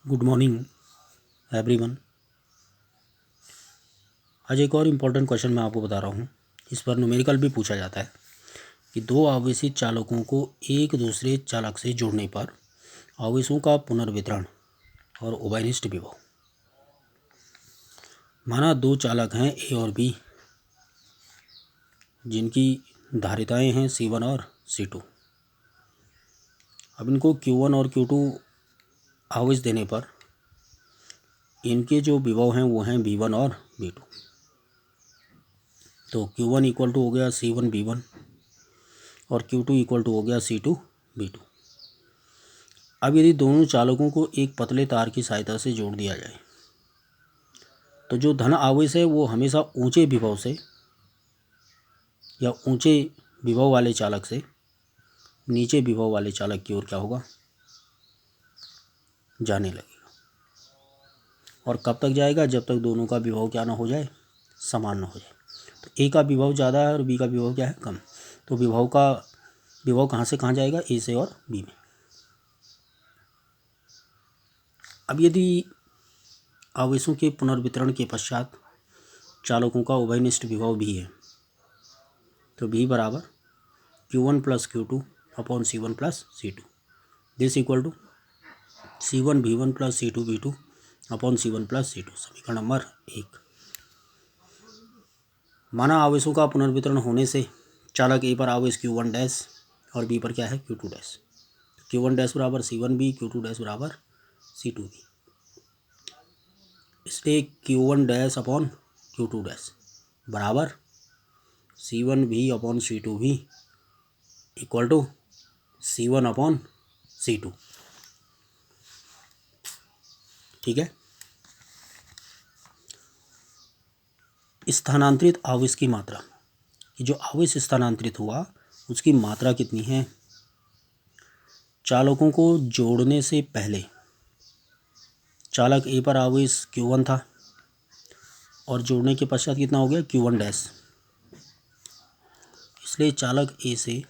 Good morning everyone. आज एक और इम्पोर्टेंट क्वेश्चन मैं आपको बता रहा हूँ। इस पर न्यूमेरिकल भी पूछा जाता है कि दो आवेशित चालकों को एक दूसरे चालक से जोड़ने पर आवेशों का पुनर्वितरण और उभयनिष्ठ विभव। माना दो चालक हैं ए और बी, जिनकी धारिताएं हैं C1 और C2। अब इनको Q1 और Q2 आवेश देने पर इनके जो विभव हैं वो हैं V1 और V2। तो Q1 इक्वल टू हो गया C1 V1 और Q2 इक्वल टू हो गया C2 V2। अब यदि दोनों चालकों को एक पतले तार की सहायता से जोड़ दिया जाए तो जो धन आवेश है वो हमेशा ऊंचे विभव से या ऊंचे विभव वाले चालक से नीचे विभव वाले चालक की ओर क्या होगा, जाने लगेगा। और कब तक जाएगा? जब तक दोनों का विभव क्या ना हो जाए, समान ना हो जाए। तो ए का विभव ज़्यादा है और बी का विभव क्या है, कम। तो विभव कहाँ से कहाँ जाएगा, ए से और बी में। अब यदि आवेशों के पुनर्वितरण के पश्चात चालकों का उभयनिष्ठ विभव भी है तो V बराबर Q1 plus Q2 upon C1 plus C2। This equal to C1 V1 plus C2 V2 upon C1 plus C2। समीकरण नंबर 1। माना आवेशों का पुनर्वितरण होने से चालक ए पर आवेश Q1 डैश और बी पर क्या है, Q2 डैश। Q1 डैश बराबर C1B, Q2 डैश बराबर C2B। इसलिए Q1 dash upon Q2 dash बराबर C1V upon C2V equal to C1 upon C2। ठीक है। स्थानांतरित आवेश की मात्रा, जो आवेश स्थानांतरित हुआ उसकी मात्रा कितनी है? चालकों को जोड़ने से पहले चालक ए पर आवेश Q1 था और जोड़ने के पश्चात कितना हो गया, Q1 डैश। इसलिए चालक ए से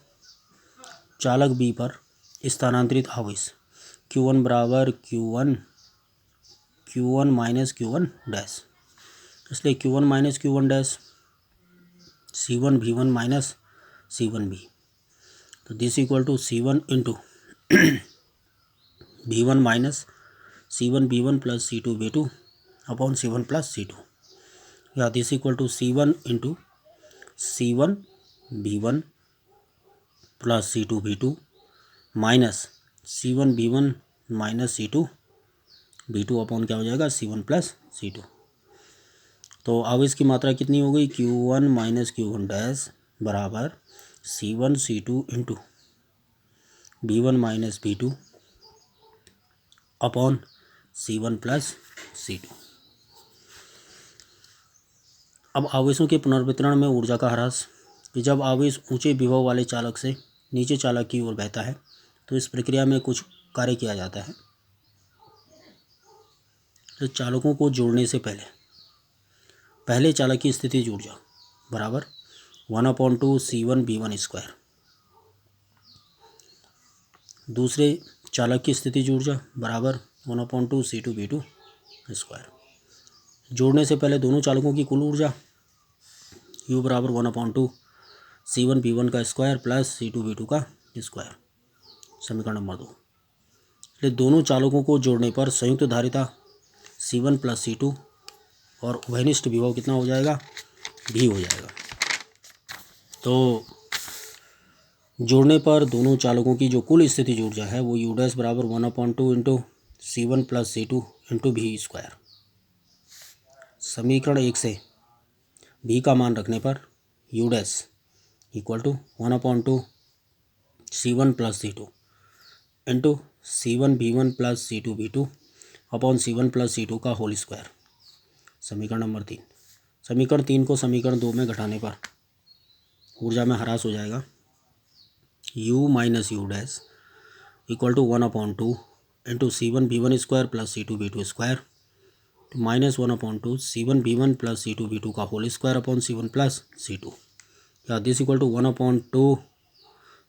चालक बी पर स्थानांतरित आवेश Q1 बराबर Q1 माइनस Q1 डैश। इसलिए Q1 minus Q1 dash C1 V1 minus C1 V। तो this equal to C1 into V1 minus C1 V1 plus C2 V2 upon C1 plus C2, या this equal to C1 into C1 V1 plus C2 V2 minus C1 V1 minus C2 V2 upon क्या हो जाएगा, C1 plus C2। तो आवेश की मात्रा कितनी हो गई, Q1 माइनस Q1 डैश बराबर C1 C2 into V1 minus V2 upon C1 plus C2। अब आवेशों के पुनर्वितरण में ऊर्जा का ह्रास, कि जब आवेश ऊंचे विभव वाले चालक से नीचे चालक की ओर बहता है तो इस प्रक्रिया में कुछ कार्य किया जाता है। तो चालकों को जोड़ने से पहले चालक की स्थितिज ऊर्जा बराबर 1/2 C1 V1 स्क्वायर, दूसरे चालक की स्थितिज ऊर्जा बराबर 1/2 C2 V2 स्क्वायर। जोड़ने से पहले दोनों चालकों की कुल ऊर्जा U बराबर 1/2 C1 V1 का स्क्वायर प्लस C2 V2 का स्क्वायर। समीकरण नंबर 2। इसलिए दोनों चालकों को जोड़ने पर संयुक्त धारिता C1 प्लस C2 और उभयनिष्ठ विभव कितना हो जाएगा, V हो जाएगा। तो जोड़ने पर दोनों चालकों की जो कुल स्थितिज ऊर्जा है वो U डैश बराबर 1/2 into C1 plus C2 into V square. समीकरण 1 से V का मान रखने पर U dash equal to 1/2 C1 plus C2 into C1 V1 plus C2 V2 upon C1 plus C2 का होल स्क्वायर। समीकरण नंबर 3। समीकरण 3 को समीकरण 2 में घटाने पर ऊर्जा में ह्रास हो जाएगा U minus U dash equal to 1/2 into C1 V1 square plus C2 V2 square minus 1/2 C1 V1 plus C2 V2 का whole square upon C1 plus C2, या this equal to 1/2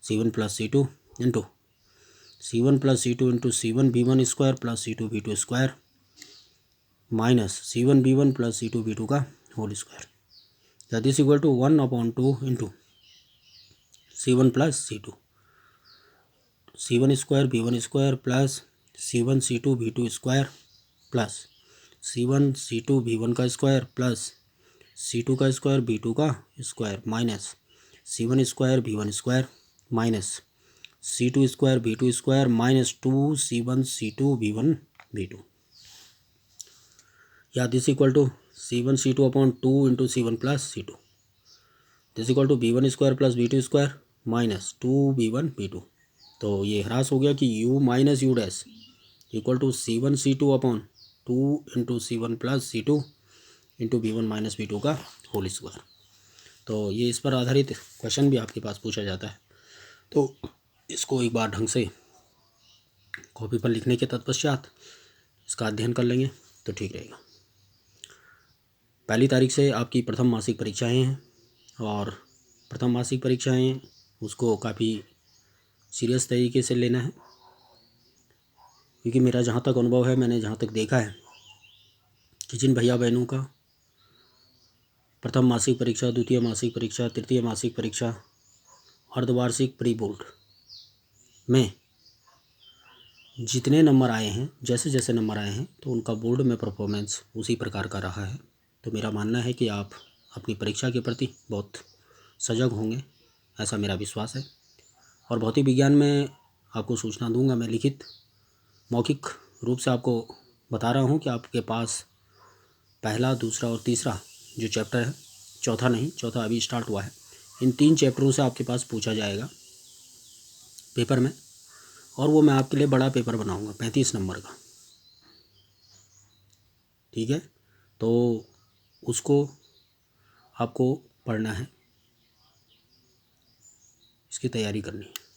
C1 plus C2 into C1 plus C2 into C1 B1 square plus C2 B2 square minus C1 B1 plus C2 B2 का whole square, that is equal to 1/2 into C1 plus C2 C1 square B1 square plus C1 C2 B2 square plus C1 C2 B1 का square plus C2 का square B2 का square minus C1 square B1 square minus C2 square B2 square minus 2C1 C2 B1 B2, या this equal to C1 C2 upon 2 into C1 plus C2, this equal to B1 square plus B2 square minus 2B1 B2। तो ये ह्रास हो गया कि U minus U dash equal to C1 C2 upon 2 into C1 plus C2 into B1 minus B2 का whole square. तो ये इस पर आधारित क्वेश्चन भी आपके पास पूछा जाता है, तो इसको एक बार ढंग से कॉपी पर लिखने के तत्पश्चात इसका अध्ययन कर लेंगे तो ठीक रहेगा। 1 तारीख से आपकी प्रथम मासिक परीक्षाएं हैं और प्रथम मासिक परीक्षाएं उसको काफ़ी सीरियस तरीके से लेना है, क्योंकि मेरा जहाँ तक अनुभव है, मैंने जहाँ तक देखा है कि जिन भैया बहनों का प्रथम मासिक परीक्षा, द्वितीय मासिक परीक्षा, तृतीय मासिक परीक्षा, अर्धवार्षिक प्री बोर्ड में जितने नंबर आए हैं, जैसे जैसे नंबर आए हैं, तो उनका बोर्ड में परफॉर्मेंस उसी प्रकार का रहा है। तो मेरा मानना है कि आप अपनी परीक्षा के प्रति बहुत सजग होंगे, ऐसा मेरा विश्वास है। और भौतिक विज्ञान में आपको सूचना दूंगा मैं लिखित मौखिक रूप से आपको बता रहा हूँ कि आपके पास पहला, दूसरा और तीसरा जो चैप्टर है, चौथा नहीं, चौथा अभी स्टार्ट हुआ है, इन 3 चैप्टरों से आपके पास पूछा जाएगा पेपर में, और वो मैं आपके लिए बड़ा पेपर बनाऊंगा 35 नंबर का, ठीक है। तो उसको आपको पढ़ना है, इसकी तैयारी करनी है।